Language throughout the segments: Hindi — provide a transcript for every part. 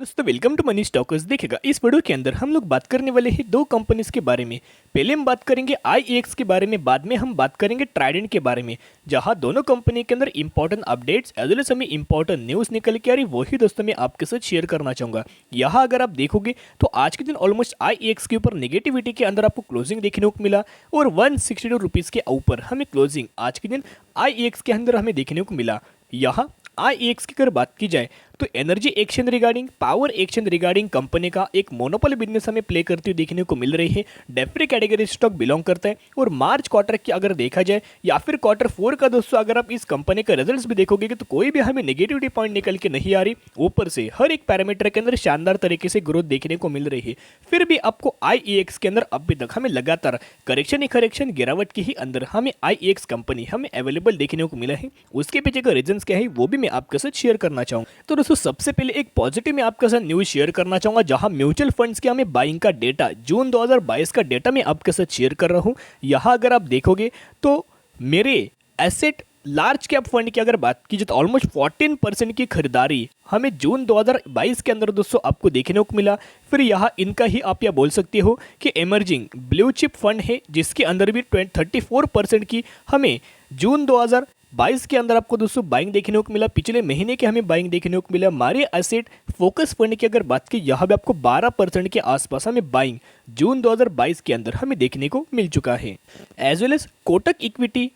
दोस्तों वेलकम टू मनी स्टॉकर्स। देखिएगा इस वीडियो के अंदर हम लोग बात करने वाले हैं दो कंपनीज के बारे में। पहले हम बात करेंगे आईईएक्स के बारे में, बाद में हम बात करेंगे ट्राइडेंट के बारे में, जहां दोनों कंपनी के अंदर important updates as well as हमें इंपॉर्टेंट न्यूज निकल के आ रही, वही दोस्तों मैं आपके साथ शेयर करना चाहूंगा। यहाँ अगर आप देखोगे तो आज के दिन ऑलमोस्ट आईईएक्स के ऊपर नेगेटिविटी के अंदर आपको क्लोजिंग देखने को मिला और 162 रुपीज के ऊपर हमें क्लोजिंग आज के दिन आईईएक्स के अंदर हमें देखने को मिला। यहाँ आईईएक्स की अगर बात की जाए तो energy exchange regarding, power exchange regarding company का एक मोनोपोली बिजनेस हमें प्ले करती हुई देखने को मिल रही है। डेफ्री कैटेगरी स्टॉक बिलोंग करता है और मार्च क्वार्टर की अगर देखा जाए या फिर क्वार्टर 4 का दोस्तों अगर आप इस कंपनी का रिजल्ट्स भी देखोगे तो कोई भी हमें नेगेटिविटी पॉइंट निकल के नहीं आ रही। ऊपर से हर एक पैरामीटर के अंदर शानदार तरीके से ग्रोथ देखने को मिल रही है। फिर भी आपको आईईएक्स के अंदर अभी तक हमें लगातार करेक्शन ही करेक्शन गिरावट के ही अंदर हमें आईईएक्स कंपनी हमें अवेलेबल देखने को मिला है। उसके पीछे का रीजन क्या है वो भी मैं आपके साथ शेयर करना चाहूँ। तो दोस्तों सबसे पहले एक पॉजिटिव मैं आपके साथ न्यूज शेयर करना चाहूंगा, जहां म्यूचुअल फंड्स के हमें बाइंग का डेटा जून 2022 का डेटा मैं आपके साथ शेयर कर रहा हूं। यहां अगर आप देखोगे तो मेरे एसेट लार्ज कैप फंड की अगर बात की जाए तो ऑलमोस्ट 14% की खरीदारी हमें जून 2022 के अंदर दोस्तों आपको देखने को मिला। फिर यहाँ इनका ही आप यह बोल सकते हो कि इमर्जिंग ब्लू चिप फंड है, जिसके अंदर भी 34% की हमें जून 2022 के अंदर आपको दोस्तों बाइंग देखने को मिला। पिछले महीने के हमें बाइंग देखने को मिला। हमारे एसेट फोकस फंड की अगर बात की, यहाँ भी आपको 12% के आसपास हमें बाइंग जून 2022 के अंदर हमें देखने को मिल चुका है। As well as Kotak equity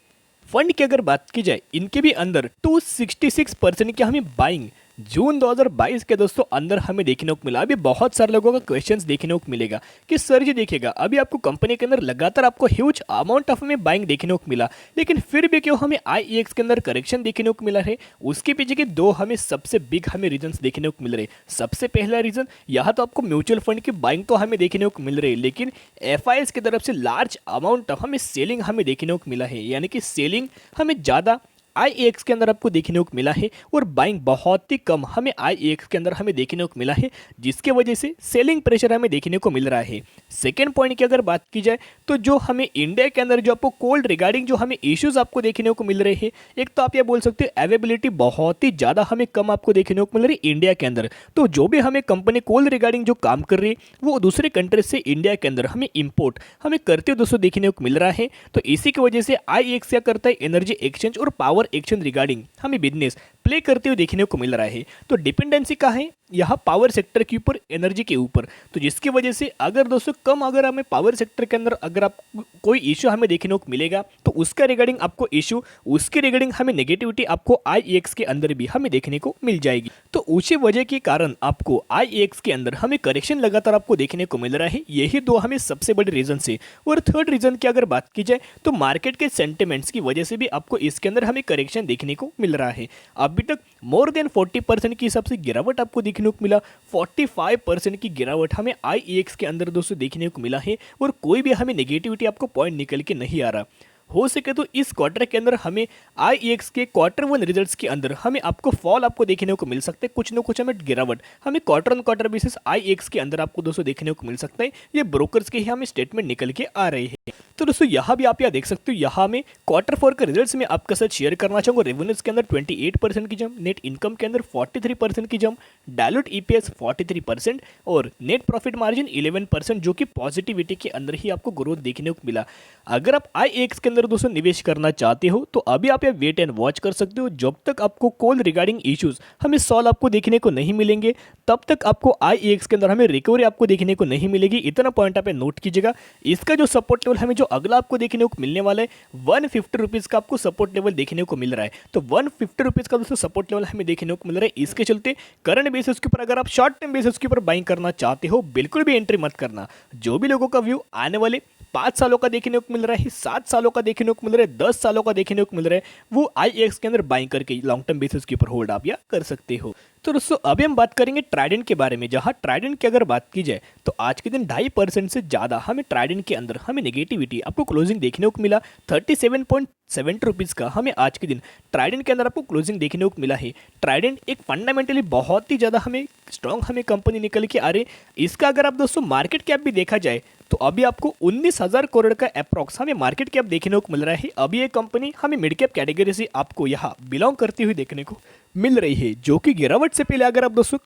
fund की अगर बात की जाए, इनके भी अंदर 266% की हमें बाइंग जून 2022 के दोस्तों अंदर हमें देखने को मिला। अभी बहुत सारे लोगों का क्वेश्चंस देखने को मिलेगा कि सर जी देखिएगा अभी आपको कंपनी के अंदर लगातार आपको ह्यूज अमाउंट ऑफ में बाइंग देखने को मिला, लेकिन फिर भी क्यों हमें आईईएक्स के अंदर करेक्शन देखने को मिला है। उसके पीछे के दो हमें सबसे बिग हमें रीजंस देखने को मिल रहे। सबसे पहला रीजन यहाँ तो आपको म्यूचुअल फंड की बाइंग तो हमें देखने को मिल रही है, लेकिन एफआईएस की तरफ से लार्ज अमाउंट ऑफ हमें सेलिंग हमें देखने को मिला है, यानी कि सेलिंग हमें ज़्यादा आईईएक्स के अंदर आपको देखने को मिला है और बाइंग बहुत ही कम हमें आईईएक्स के अंदर हमें देखने को मिला है, जिसके वजह से सेलिंग प्रेशर हमें देखने को मिल रहा है। सेकेंड पॉइंट की अगर बात की जाए तो जो हमें इंडिया के अंदर जो आपको कोल्ड रिगार्डिंग जो हमें इश्यूज आपको देखने को मिल रहे हैं, एक तो आप ये बोल सकते हो अवेलेबिलिटी बहुत ही ज़्यादा हमें कम आपको देखने को मिल रही है इंडिया के अंदर। तो जो भी हमें कंपनी कोल्ड रिगार्डिंग जो काम कर रही है वो दूसरे कंट्री से इंडिया के अंदर हमें इम्पोर्ट हमें करते हुए दोस्तों देखने को मिल रहा है। तो इसी की वजह से आईईएक्स क्या करता है, एनर्जी एक्सचेंज और पावर एक्सचेंज रिगार्डिंग हमें बिजनेस प्ले करते हुए देखने को मिल रहा है। तो डिपेंडेंसी कहाँ है, यहाँ पावर सेक्टर के ऊपर, एनर्जी के ऊपर। तो जिसकी वजह से अगर दोस्तों कम अगर हमें पावर सेक्टर के अंदर अगर आप कोई इशू हमें देखने को मिलेगा तो उसका रिगार्डिंग आपको इशू, उसके रिगार्डिंग हमें नेगेटिविटी आपको आईईएक्स के अंदर भी हमें देखने को मिल जाएगी। तो उसी वजह के कारण आपको आईईएक्स के अंदर हमें करेक्शन लगातार आपको देखने को मिल रहा है। यही दो हमें सबसे बड़े रीजन है। और थर्ड रीजन की अगर बात की जाए तो मार्केट के सेंटिमेंट्स की वजह से भी आपको इसके अंदर हमें करेक्शन देखने को मिल रहा है। अभी तक मोर देन 40% की हिसाब से गिरावट आपको देखने को मिला। 45% की गिरावट हमें आईईएक्स के अंदर दोस्तों देखने को मिला है और कोई भी हमें नेगेटिविटी आपको पॉइंट निकल के नहीं आ रहा। हो सके तो इस क्वार्टर के अंदर हमें आईईएक्स के क्वार्टर 1 रिजल्ट्स के अंदर हमें आपको फॉल आपको देखने को मिल सकता है, कुछ ना कुछ हमें गिरावट हमें quarter on quarter basis IEX के अंदर आपको दोस्तों देखने को मिल सकता है। ये ब्रोकर्स के ही हमें स्टेटमेंट निकल के आ रहे हैं। तो दोस्तों यहाँ भी आप देख सकते हो, यहाँ में क्वार्टर 4 के रिजल्ट्स में आपके साथ शेयर करना चाहूँगा। रेवेन्यूज के अंदर 28% की जंप, नेट इनकम के अंदर 43% की जंप, डायलूट ईपीएस 43% और नेट प्रॉफिट मार्जिन 11%, जो कि पॉजिटिविटी के अंदर ही आपको ग्रोथ देखने को मिला। अगर आप आईईएक्स के अंदर दोस्तों निवेश करना चाहते हो तो अभी आप ये वेट एंड वॉच कर सकते हो। जब तक आपको कॉल रिगार्डिंग इश्यूज हमें सॉल्व आपको देखने को नहीं मिलेंगे तब तक आपको आईईएक्स के अंदर हमें रिकवरी आपको देखने को नहीं मिलेगी। इतना पॉइंट आप नोट कीजिएगा। इसका जो सपोर्ट लेवल हमें जो अगला आपको देखने को मिलने वाला है 150 रुपीज़ का आपको सपोर्ट लेवल देखने को मिल रहा है। तो 150 रुपीज़ का दोस्तों सपोर्ट लेवल हमें देखने को मिल रहा है। इसके चलते करंट बेसिस के ऊपर अगर आप शॉर्ट टर्म बेसिस के ऊपर बाइंग करना चाहते हो बिल्कुल भी एंट्री मत करना। जो भी लोगों का व्यू आने वाले 5 सालों का देखने को मिल रहा है, 7 सालों का देखने को मिल रहा है, 10 सालों का देखने को मिल रहा है, वो आईईएक्स के अंदर बाइंग करके लॉन्ग टर्म बेसिस के ऊपर होल्ड आप या कर सकते हो। तो दोस्तों अभी हम बात करेंगे ट्राइडेंट के बारे में, जहां ट्राइडेंट की अगर बात की जाए तो आज के दिन 2.5% से ज़्यादा हमें ट्राइडेंट के अंदर हमें नेगेटिविटी आपको क्लोजिंग देखने को मिला। 37.70 रुपीज़ का हमें आज के दिन ट्राइडेंट के अंदर आपको क्लोजिंग देखने को मिला है। ट्राइडेंट एक फंडामेंटली बहुत ही ज़्यादा हमें स्ट्रॉन्ग हमें कंपनी निकल के आ रही। इसका अगर आप दोस्तों मार्केट कैप भी देखा जाए तो अभी आपको 19,000 करोड़ का अप्रॉक्स हमें मार्केट कैप देखने को मिल रहा है। अभी ये कंपनी हमें मिड कैप कैटेगरी से आपको यहाँ बिलोंग करती हुई देखने को मिल रही है, जो कि गिरावट से पहले अगर आप दोस्तों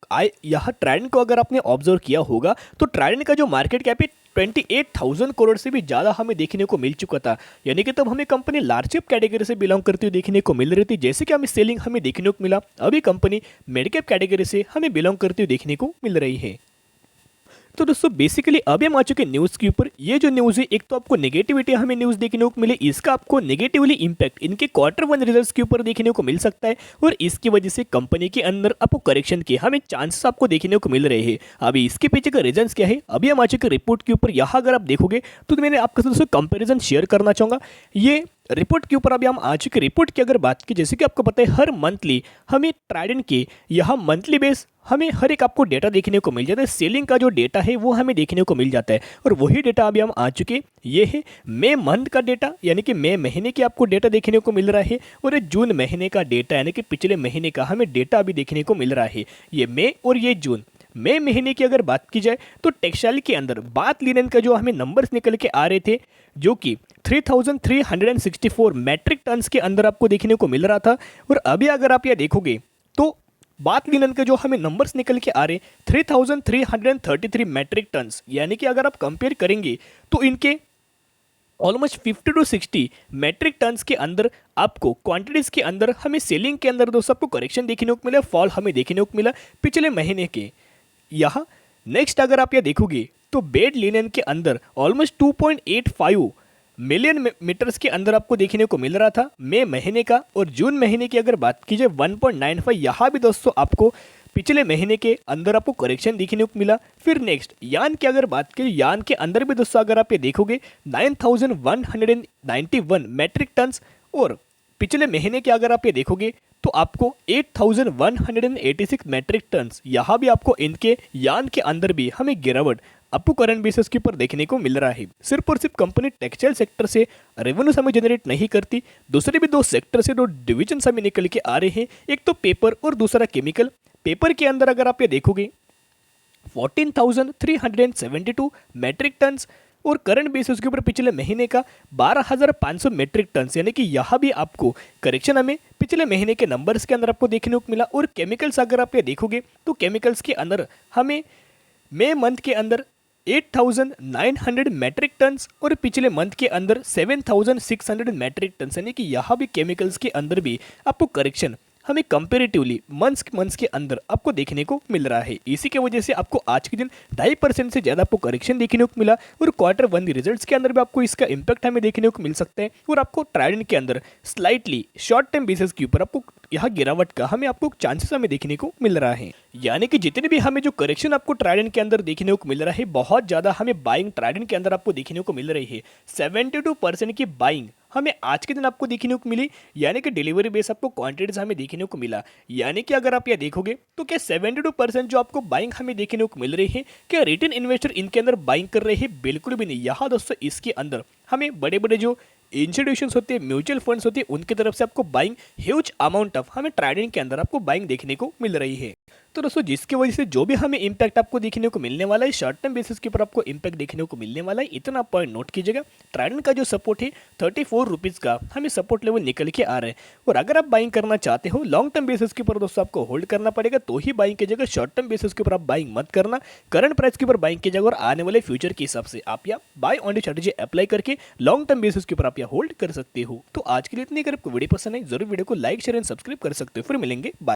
यहाँ ट्राइडेंट को अगर आपने ऑब्जर्व किया होगा तो ट्राइडेंट का जो मार्केट कैप है 28,000 करोड़ से भी ज़्यादा हमें देखने को मिल चुका था। यानी कि तब हमें कंपनी लार्ज कैप कैटेगरी से बिलोंग करती हुई देखने को मिल रही थी, जैसे कि हमें सेलिंग हमें देखने को मिला। अभी कंपनी मिड कैप कैटेगरी से हमें बिलोंग करती हुई देखने को मिल रही है। तो दोस्तों बेसिकली अभी हम आ चुके न्यूज़ के ऊपर। ये जो न्यूज़ है, एक तो आपको नेगेटिविटी हमें न्यूज़ देखने को मिले, इसका आपको नेगेटिवली इंपैक्ट इनके Q1 रिजल्ट्स के ऊपर देखने को मिल सकता है और इसकी वजह से कंपनी के अंदर आपको करेक्शन के हमें चांसेस आपको देखने को मिल रहे हैं। अभी इसके पीछे का रीजंस क्या है, अभी हम आ चुके रिपोर्ट के ऊपर। यहाँ अगर आप देखोगे तो मैंने आपके साथ दोस्तों कंपेरिजन शेयर करना चाहूँगा। ये रिपोर्ट के ऊपर अभी हम आ चुके रिपोर्ट की अगर बात की, जैसे कि आपको पता है हर मंथली हमें ट्राइडेंट के यहाँ मंथली बेस हमें हर एक आपको डेटा देखने को मिल जाता है। सेलिंग का जो डेटा है वो हमें देखने को मिल जाता है और वही डेटा अभी हम आ चुके, ये है मई मंथ का डेटा, यानी कि मई महीने की आपको डेटा देखने को मिल रहा है और ये जून महीने का डेटा यानी कि पिछले महीने का हमें डेटा अभी देखने को मिल रहा है। ये मई और ये जून। मई महीने की अगर बात की जाए तो टेक्सटाइल के अंदर बात लिनन का जो हमें नंबर्स निकल के आ रहे थे, जो कि 3,364 मैट्रिक टन्स के अंदर आपको देखने को मिल रहा था। और अभी अगर आप यह देखोगे तो बात लिनन के जो हमें नंबर्स निकल के आ रहे 3,333 मैट्रिक टन्स, यानी कि अगर आप कंपेयर करेंगे तो इनके ऑलमोस्ट 50 to 60 मैट्रिक टन्स के अंदर आपको क्वांटिटीज़ के अंदर हमें सेलिंग के अंदर दोस्तों आपको करेक्शन देखने को मिला, फॉल हमें देखने को मिला पिछले महीने के। यहाँ नेक्स्ट अगर आप यह देखोगे तो बेड लिनन के अंदर ऑलमोस्ट 2.85 मिलियन मीटर्स के अंदर आपको देखने को मिल रहा था मई महीने का, और जून महीने की अगर बात की जाए 1.95, यहाँ भी दोस्तों आपको पिछले महीने के अंदर आपको करेक्शन देखने को मिला। फिर नेक्स्ट यान की अगर बात करें, यान के अंदर भी दोस्तों अगर आप ये देखोगे 9,191 मैट्रिक टन्स, और पिछले महीने के अगर आप ये देखोगे तो आपको 8,186 मैट्रिक टन्स, यहाँ भी आपको इनके यान के अंदर भी हमें गिरावट आपको करंट बेसिस के ऊपर देखने को मिल रहा है। सिर्फ और सिर्फ कंपनी टेक्सटाइल सेक्टर से रेवेन्यू हमें जनरेट नहीं करती, दूसरे भी दो सेक्टर से दो डिवीजन हमें निकल के आ रहे हैं, एक तो पेपर और दूसरा केमिकल। पेपर के अंदर अगर आप ये देखोगे 14,372 मैट्रिक टन्स, और करंट बेसिस के ऊपर पिछले महीने का 12,500 मैट्रिक टन्स, यानी कि यहाँ भी आपको करेक्शन हमें पिछले महीने के नंबर्स के अंदर आपको देखने को मिला। और केमिकल्स अगर आप ये देखोगे तो केमिकल्स के अंदर हमें मई मंथ के अंदर 8,900 मैट्रिक टन्स और पिछले मंथ के अंदर 7,600 मैट्रिक टन्स, यानी कि यहाँ भी केमिकल्स के अंदर भी आपको करेक्शन हमें कंपेरेटिवली मंथ्स के अंदर आपको देखने को मिल रहा है। इसी के वजह से आपको आज के दिन 2.5% से ज़्यादा आपको करेक्शन देखने को मिला, और Q1 रिजल्ट्स के अंदर भी आपको इसका इंपैक्ट हमें देखने को मिल सकता है। और आपको ट्राइडेंट के अंदर स्लाइटली शॉर्ट टर्म बेसिस के ऊपर आपको यहाँ गिरावट का हमें आपको चांसेस हमें देखने को मिल रहा है। यानी कि जितने भी हमें जो करेक्शन आपको ट्राइडेंट के अंदर देखने को मिल रहा है, बहुत ज़्यादा हमें बाइंग ट्राइडेंट के अंदर आपको देखने को मिल रही है। 72% की बाइंग हमें आज के दिन आपको देखने को मिली, यानी कि डिलीवरी बेस आपको क्वांटिटीज हमें देखने को मिला। यानी कि अगर आप यह देखोगे तो क्या 72% जो आपको बाइंग हमें देखने को मिल रही है, क्या रिटेल इन्वेस्टर इनके अंदर बाइंग कर रहे हैं? बिल्कुल भी नहीं। यहाँ दोस्तों इसके अंदर हमें बड़े बड़े जो इंस्टीट्यूशंस होते हैं, म्यूचुअल फंड्स होते हैं, उनकी तरफ से आपको बाइंग ह्यूज अमाउंट ऑफ हमें ट्राइडेंट के अंदर आपको बाइंग देखने को मिल रही है। तो दोस्तों जिसकी वजह से जो भी हमें इंपैक्ट आपको देखने को मिलने वाला है, शॉर्ट टर्म बेसिस के ऊपर आपको इंपैक्ट देखने को मिलने वाला है, इतना पॉइंट नोट कीजिएगा। ट्राइडेंट का जो सपोर्ट है 34 रुपीज़ का हमें सपोर्ट लेवल निकल के आ रहा है, और अगर आप बाइंग करना चाहते हो लॉन्ग टर्म बेसिस के ऊपर दोस्तों आपको होल्ड करना पड़ेगा, तो ही बाइंग कीजिएगा। शॉर्ट टर्म बेसिस के ऊपर आप बाइंग मत करना, करंट प्राइस के ऊपर बाइंग कीजिएगा, और आने वाले फ्यूचर के हिसाब से आप यहाँ बाय ऑन स्ट्रेटेजी अप्लाई करके लॉन्ग टर्म बेसिस के ऊपर आप यहाँ होल्ड कर सकते हो। तो आज के लिए इतनी, अगर आपको वीडियो पसंद है जरूर वीडियो को लाइक शेयर एंड सब्सक्राइब कर सकते हो। फिर मिलेंगे, बाय।